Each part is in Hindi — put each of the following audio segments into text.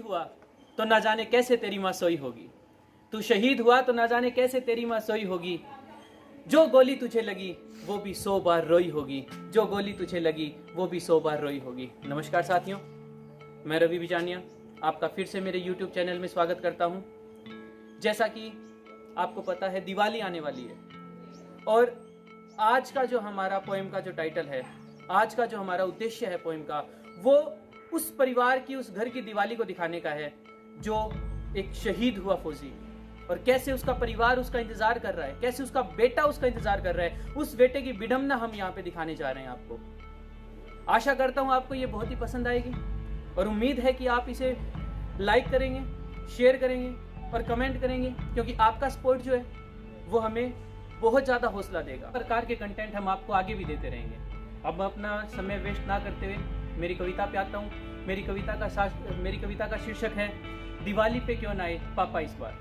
हुआ तो ना जाने कैसे तेरी माँ सोई होगी, तू शहीद हुआ तो ना जाने कैसे तेरी माँ सोई होगी। जो गोली तुझे लगी वो भी 100 बार रोई होगी, जो गोली तुझे लगी वो भी 100 बार रोई होगी। नमस्कार साथियों, मैं रवि बिजानिया आपका फिर से मेरे YouTube चैनल में स्वागत करता हूं। जैसा कि आपको पता है दिवाली आने वाली है और आज का जो हमारा पोएम का जो टाइटल है, आज का जो हमारा उद्देश्य है पोएम का, वो उस परिवार की, उस घर की दिवाली को दिखाने का है जो एक शहीद हुआ फौजी, और कैसे उसका परिवार उसका इंतजार कर रहा है, कैसे उसका बेटा उसका इंतजार कर रहा है। उस बेटे की विडंबना हम यहाँ पे दिखाने जा रहे हैं आपको। आशा करता हूँ आपको ये बहुत ही पसंद आएगी और उम्मीद है कि आप इसे लाइक करेंगे, शेयर करेंगे और कमेंट करेंगे, क्योंकि आपका सपोर्ट जो है वो हमें बहुत ज़्यादा हौसला देगा। प्रकार के कंटेंट हम आपको आगे भी देते रहेंगे। अब अपना समय वेस्ट ना करते हुए मेरी कविता पे आता हूँ। मेरी कविता का शीर्षक है दिवाली पे क्यों ना आए पापा इस बार।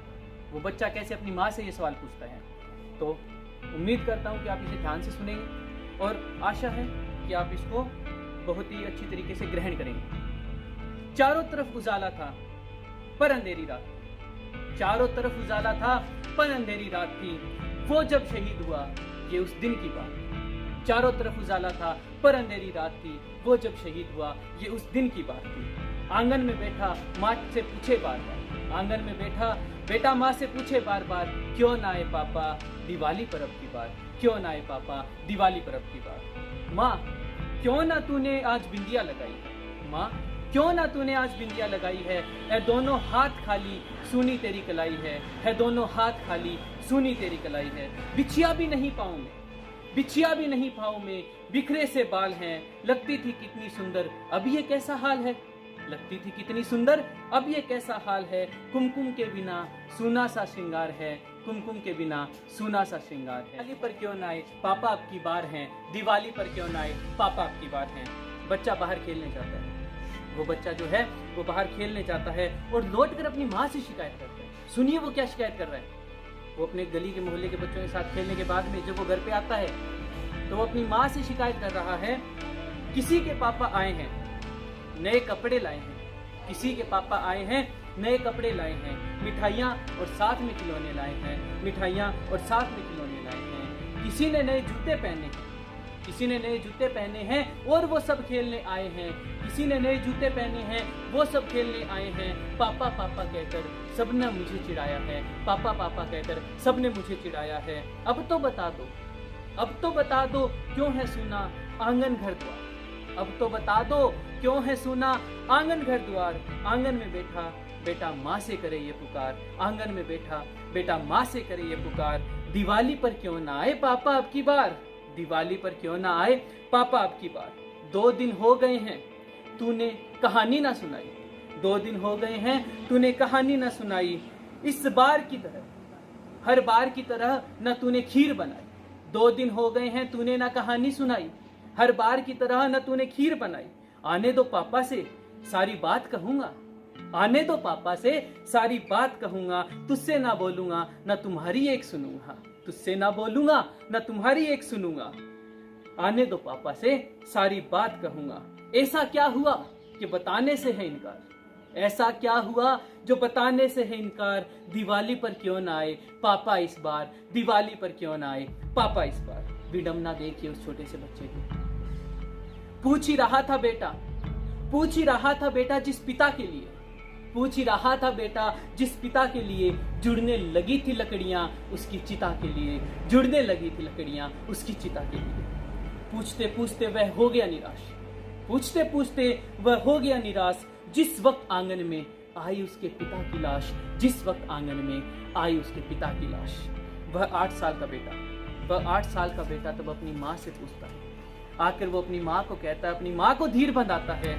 वो बच्चा कैसे अपनी माँ से ये सवाल पूछता है। तो उम्मीद करता हूँ कि आप इसे ध्यान से सुनेंगे और आशा है कि आप इसको बहुत ही अच्छी तरीके से ग्रहण करेंगे। चारों तरफ उजाला था पर अंधेरी रात, चारों तरफ उजाला था पर अंधेरी रात थी, वो जब शहीद हुआ ये उस दिन की बात। चारों तरफ उजाला था पर अंधेरी रात थी, वो जब शहीद हुआ ये उस दिन की बात थी। आंगन में बैठा माँ से पूछे बार बार, आंगन में बैठा बेटा माँ से पूछे बार बार, क्यों ना आए पापा दिवाली पर अब की बार, क्यों ना आए पापा दिवाली पर अब की बार। माँ क्यों ना तूने आज बिंदिया लगाई है, माँ क्यों ना तूने आज बिंदिया लगाई है दोनों हाथ खाली सुनी तेरी कलाई है दोनों हाथ खाली सुनी तेरी कलाई है। बिछिया भी नहीं पाऊं में, बिछिया भी नहीं पाऊं में, बिखरे से बाल हैं, लगती थी कितनी सुंदर अब ये कैसा हाल है, लगती थी कितनी सुंदर अब ये कैसा हाल है। कुमकुम के बिना सूना सा श्रृंगार है, कुमकुम के बिना सूना सा श्रृंगार है। दिवाली पर क्यों ना आए पापा अब की बार हैं, दिवाली पर क्यों ना आए पापा अब की बार हैं। बच्चा बाहर खेलने जाता है, वो बच्चा जो है वो बाहर खेलने जाता है और लौटकर अपनी माँ से शिकायत करता है। सुनिए वो क्या शिकायत कर रहा है। वो अपने गली के मोहल्ले के बच्चों के साथ खेलने के बाद में जब वो घर पे आता है तो वो अपनी माँ से शिकायत कर रहा है, किसी के पापा आए हैं नए कपड़े लाए हैं, किसी के पापा आए हैं नए कपड़े लाए हैं, मिठाइयाँ और साथ में खिलौने लाए हैं, मिठाइयाँ और साथ में खिलौने लाए हैं। किसी ने नए जूते पहने हैं, किसी ने नए जूते पहने हैं और वो सब खेलने आए हैं, किसी ने नए जूते पहने हैं वो सब खेलने आए हैं। पापा पापा कहकर सबने मुझे चिढ़ाया है, पापा पापा कहकर सबने मुझे चिढ़ाया है। अब तो बता दो, अब तो बता दो क्यों है सूना आंगन घर द्वार, अब तो बता दो क्यों है सूना आंगन घर द्वार। आंगन में बैठा बेटा माँ से करे ये पुकार, आंगन में बैठा बेटा माँ से करे ये पुकार। दिवाली पर क्यों ना आए पापा अब की बार, दिवाली पर क्यों ना आए पापा अब की बार। 2 दिन हो गए हैं तूने कहानी ना सुनाई, 2 दिन हो गए हैं तूने कहानी ना सुनाई। इस बार की तरह हर बार की तरह न तूने खीर बनाई, 2 दिन हो गए हैं तूने ना कहानी सुनाई, हर बार की तरह न तूने खीर बनाई। आने दो पापा से सारी बात कहूंगा, आने दो पापा से सारी बात कहूंगा, तुझसे ना बोलूंगा न तुम्हारी एक सुनूंगा, तुझसे ना बोलूंगा न तुम्हारी एक सुनूंगा। आने दो पापा से सारी बात कहूंगा। ऐसा क्या हुआ कि बताने से है इनकार, ऐसा क्या हुआ जो बताने से है इनकार। दिवाली पर क्यों ना आए पापा इस बार, दिवाली पर क्यों ना आए पापा इस बार। विडंबना देखिए उस छोटे से बच्चे की। पूछ ही रहा था बेटा, पूछ ही रहा था बेटा जिस पिता के लिए, पूछ ही रहा था बेटा जिस पिता के लिए जुड़ने लगी थी लकड़ियां उसकी चिता के लिए, जुड़ने लगी थी लकड़ियां उसकी चिता के लिए। पूछते पूछते वह हो गया निराश, पूछते पूछते वह हो गया निराश, जिस वक्त आंगन में आई उसके पिता की लाश, जिस वक्त आंगन में आई उसके पिता की लाश। वह 8 साल का बेटा, वह 8 साल का बेटा तब अपनी माँ से पूछता है, आकर वो अपनी माँ को कहता है, अपनी माँ को धीर बंधाता है,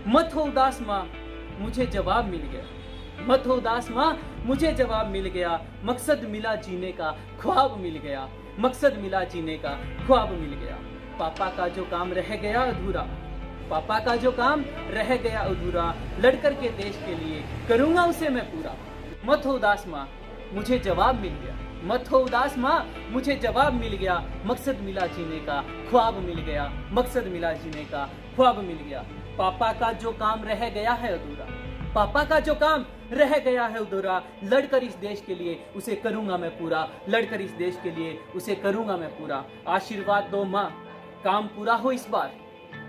मत हो उदास माँ मुझे जवाब मिल गया, मत हो उदास माँ मुझे जवाब मिल गया। मकसद मिला जीने का ख्वाब मिल गया, मकसद मिला जीने का ख्वाब मिल गया। पापा का जो काम रह गया अधूरा, पापा का जो काम रह गया अधूरा, लड़कर के देश के लिए करूंगा उसे मैं पूरा। मत हो उदास माँ मुझे जवाब मिल गया, मत हो उदास माँ मुझे जवाब मिल गया। मकसद मिला जीने का ख्वाब मिल गया, मकसद मिला जीने का ख्वाब मिल गया। पापा का जो काम रह गया है अधूरा, पापा का जो काम रह गया है अधूरा, लड़कर इस देश के लिए उसे करूंगा मैं पूरा, लड़कर इस देश के लिए उसे करूंगा मैं पूरा। आशीर्वाद दो माँ, काम पूरा हो इस बार,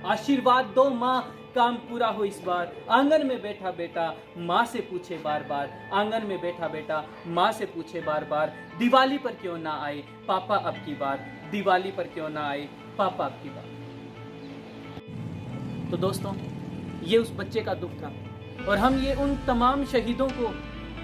आशीर्वाद दो माँ, काम पूरा हो इस बार। आंगन में बैठा बेटा माँ से पूछे बार बार, आंगन में बैठा बेटा माँ से पूछे बार बार, दिवाली पर क्यों ना आए पापा अब की बार, दिवाली पर क्यों ना आए पापा अब की बार। तो दोस्तों, ये उस बच्चे का दुख था, और हम ये उन तमाम शहीदों को,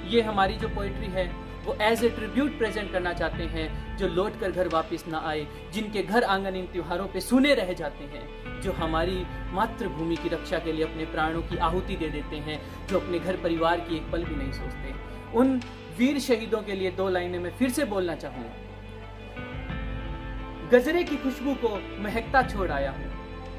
ये हमारी जो पोइट्री है वो एज ए ट्रिब्यूट प्रेजेंट करना चाहते हैं, जो लौट कर घर वापस ना आए, जिनके घर आंगन इन त्योहारों पे सूने रह जाते हैं, जो हमारी मातृभूमि की रक्षा के लिए अपने प्राणों की आहुति दे देते हैं, जो अपने घर परिवार की एक पल भी नहीं सोचते। उन वीर शहीदों के लिए 2 लाइनें मैं फिर से बोलना चाहूंगा। गजरे की खुशबू को महकता छोड़ आया हूँ,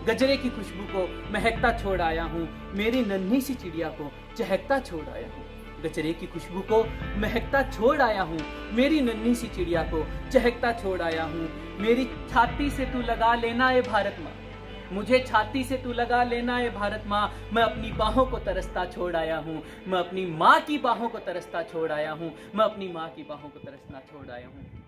गजरे की खुशबू को महकता छोड़ आया हूँ, मेरी नन्ही सी चिड़िया को चहकता छोड़ आया हूँ। गजरे की खुशबू को महकता छोड़ आया हूँ, मेरी नन्ही सी चिड़िया को चहकता छोड़ आया हूँ। मेरी छाती से तू लगा लेना है भारत माँ, मुझे छाती से तू लगा लेना है भारत माँ, मैं अपनी बाहों को तरसता छोड़ आया हूँ, मैं अपनी माँ की बाहों को तरसता छोड़ आया हूँ, मैं अपनी माँ की बाहों को तरसना छोड़ आया हूँ।